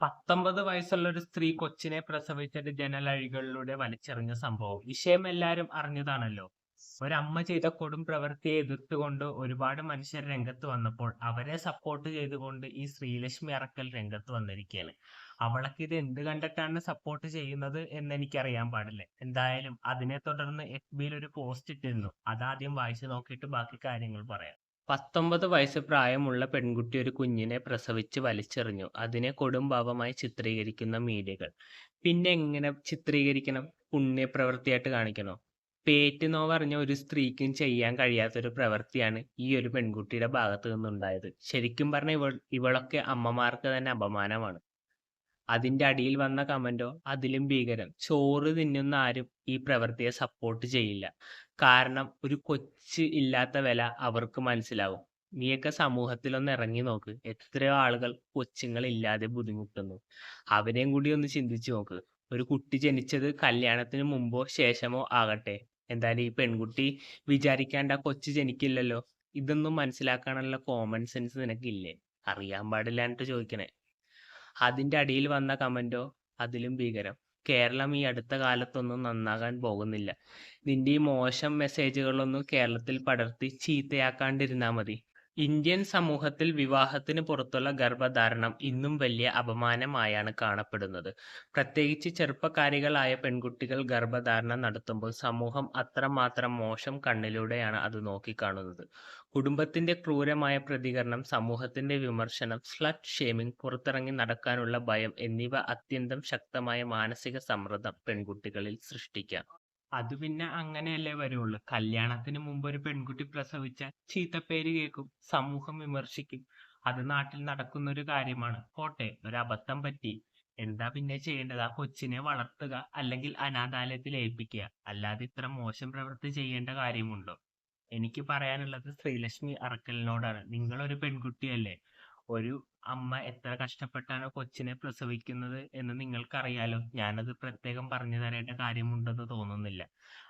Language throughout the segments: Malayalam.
19 വയസ്സുള്ള ഒരു സ്ത്രീ കൊച്ചിനെ പ്രസവിച്ചിട്ട് ജനലഴികളിലൂടെ വലിച്ചെറിഞ്ഞ സംഭവം വിഷയം എല്ലാവരും അറിഞ്ഞതാണല്ലോ. ഒരമ്മ ചെയ്ത കൊടും പ്രവൃത്തിയെ എതിർത്തുകൊണ്ട് ഒരുപാട് മനുഷ്യർ രംഗത്ത് വന്നപ്പോൾ അവരെ സപ്പോർട്ട് ചെയ്തുകൊണ്ട് ഈ ശ്രീലക്ഷ്മി അറക്കൽ രംഗത്ത് വന്നിരിക്കുകയാണ്. അവൾക്ക് ഇത് എന്ത് കണ്ടിട്ടാണ് സപ്പോർട്ട് ചെയ്യുന്നത് എന്ന് എനിക്കറിയാൻ പാടില്ല. എന്തായാലും അതിനെ തുടർന്ന് FB യിൽ ഒരു പോസ്റ്റ് ഇട്ടിരുന്നു. അതാദ്യം വായിച്ചു നോക്കിയിട്ട് ബാക്കി കാര്യങ്ങൾ പറയാം. 19 വയസ്സ് പ്രായമുള്ള പെൺകുട്ടി ഒരു കുഞ്ഞിനെ പ്രസവിച്ച് വലിച്ചെറിഞ്ഞു. അതിനെ കൊടുംപാപമായി ചിത്രീകരിക്കുന്ന മീഡിയകൾ. പിന്നെ എങ്ങനെ ചിത്രീകരിക്കണം? പുണ്യപ്രവൃത്തിയായിട്ട് കാണിക്കണോ? പേറ്റ് നോവറിഞ്ഞ ഒരു സ്ത്രീക്കും ചെയ്യാൻ കഴിയാത്തൊരു പ്രവൃത്തിയാണ് ഈ ഒരു പെൺകുട്ടിയുടെ ഭാഗത്ത് നിന്നുണ്ടായത്. ശരിക്കും പറഞ്ഞാൽ ഇവളൊക്കെ അമ്മമാർക്ക് തന്നെ അപമാനമാണ്. അതിന്റെ അടിയിൽ വന്ന കമന്റോ അതിലും ഭീകരം. ചോറ് തിന്നുന്ന ആരും ഈ പ്രവൃത്തിയെ സപ്പോർട്ട് ചെയ്യില്ല. കാരണം ഒരു കൊച്ച് ഇല്ലാത്ത വില അവർക്ക് മനസ്സിലാവും. നീയൊക്കെ സമൂഹത്തിലൊന്ന് ഇറങ്ങി നോക്ക്. എത്രയോ ആളുകൾ കൊച്ചുങ്ങളില്ലാതെ ബുദ്ധിമുട്ടുന്നു. അവരെയും കൂടി ഒന്ന് ചിന്തിച്ചു നോക്ക്. ഒരു കുട്ടി ജനിച്ചത് കല്യാണത്തിന് മുമ്പോ ശേഷമോ ആകട്ടെ, എന്തായാലും ഈ പെൺകുട്ടി വിചാരിക്കാണ്ട് ആ കൊച്ചു ജനിക്കില്ലല്ലോ. ഇതൊന്നും മനസ്സിലാക്കാനുള്ള കോമൺ സെൻസ് നിനക്കില്ലേ? അറിയാൻ പാടില്ലാണ്ട് ചോദിക്കണേ. അതിന്റെ അടിയിൽ വന്ന കമന്റോ അതിലും ഭീകരം. കേരളം ഈ അടുത്ത കാലത്തൊന്നും നന്നാകാൻ പോകുന്നില്ല. നിന്റെ ഈ മോശം മെസ്സേജുകളൊന്നും കേരളത്തിൽ പടർത്തി ചീത്തയാക്കാണ്ടിരുന്നാ മതി. ഇന്ത്യൻ സമൂഹത്തിൽ വിവാഹത്തിന് പുറത്തുള്ള ഗർഭധാരണം ഇന്നും വലിയ അപമാനമായാണ് കാണപ്പെടുന്നത്. പ്രത്യേകിച്ച് ചെറുപ്പക്കാരികളായ പെൺകുട്ടികൾ ഗർഭധാരണം നടത്തുമ്പോൾ സമൂഹം അത്രമാത്രം മോശം കണ്ണിലൂടെയാണ് അത് നോക്കിക്കാണുന്നത്. കുടുംബത്തിന്റെ ക്രൂരമായ പ്രതികരണം, സമൂഹത്തിന്റെ വിമർശനം, സ്ലട്ട് ഷേമിംഗ്, പുറത്തിറങ്ങി നടക്കാനുള്ള ഭയം എന്നിവ അത്യന്തം ശക്തമായ മാനസിക സമ്മർദ്ദം പെൺകുട്ടികളിൽ സൃഷ്ടിക്കാം. അത് പിന്നെ അങ്ങനെയല്ലേ വരുള്ളൂ. കല്യാണത്തിന് മുമ്പ് ഒരു പെൺകുട്ടി പ്രസവിച്ചാൽ ചീത്തപ്പേര് കേൾക്കും, സമൂഹം വിമർശിക്കും. അത് നാട്ടിൽ നടക്കുന്ന ഒരു കാര്യമാണ്. പോട്ടെ, ഒരു അബദ്ധം പറ്റി. എന്താ പിന്നെ ചെയ്യേണ്ടത്? ആ കൊച്ചിനെ വളർത്തുക, അല്ലെങ്കിൽ അനാഥാലയത്തിൽ ഏൽപ്പിക്കുക. അല്ലാതെ ഇത്ര മോശം പ്രവൃത്തി ചെയ്യേണ്ട കാര്യമുണ്ടോ? എനിക്ക് പറയാനുള്ളത് ശ്രീലക്ഷ്മി അറക്കലിനോടാണ്. നിങ്ങളൊരു പെൺകുട്ടിയല്ലേ? ഒരു അമ്മ എത്ര കഷ്ടപ്പെട്ടാണ് കൊച്ചിനെ പ്രസവിക്കുന്നത് എന്ന് നിങ്ങൾക്കറിയാലോ. ഞാനത് പ്രത്യേകം പറഞ്ഞു തരേണ്ട കാര്യമുണ്ടെന്ന് തോന്നുന്നില്ല.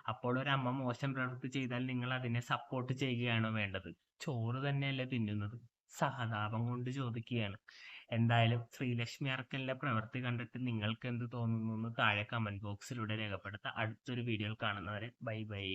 അപ്പോൾ ഒരമ്മ മോശം പ്രവൃത്തി ചെയ്താൽ നിങ്ങൾ അതിനെ സപ്പോർട്ട് ചെയ്യുകയാണോ വേണ്ടത്? ചോറ് തന്നെയല്ലേ തിന്നുന്നത്? സഹതാപം കൊണ്ട് ചോദിക്കുകയാണ്. എന്തായാലും ശ്രീലക്ഷ്മി അറക്കലിന്റെ പ്രവൃത്തി കണ്ടിട്ട് നിങ്ങൾക്ക് എന്ത് തോന്നുന്നു എന്ന് താഴെ കമന്റ് ബോക്സിലൂടെ രേഖപ്പെടുത്താം. അടുത്തൊരു വീഡിയോയിൽ കാണുന്നവരെ ബൈ ബൈ.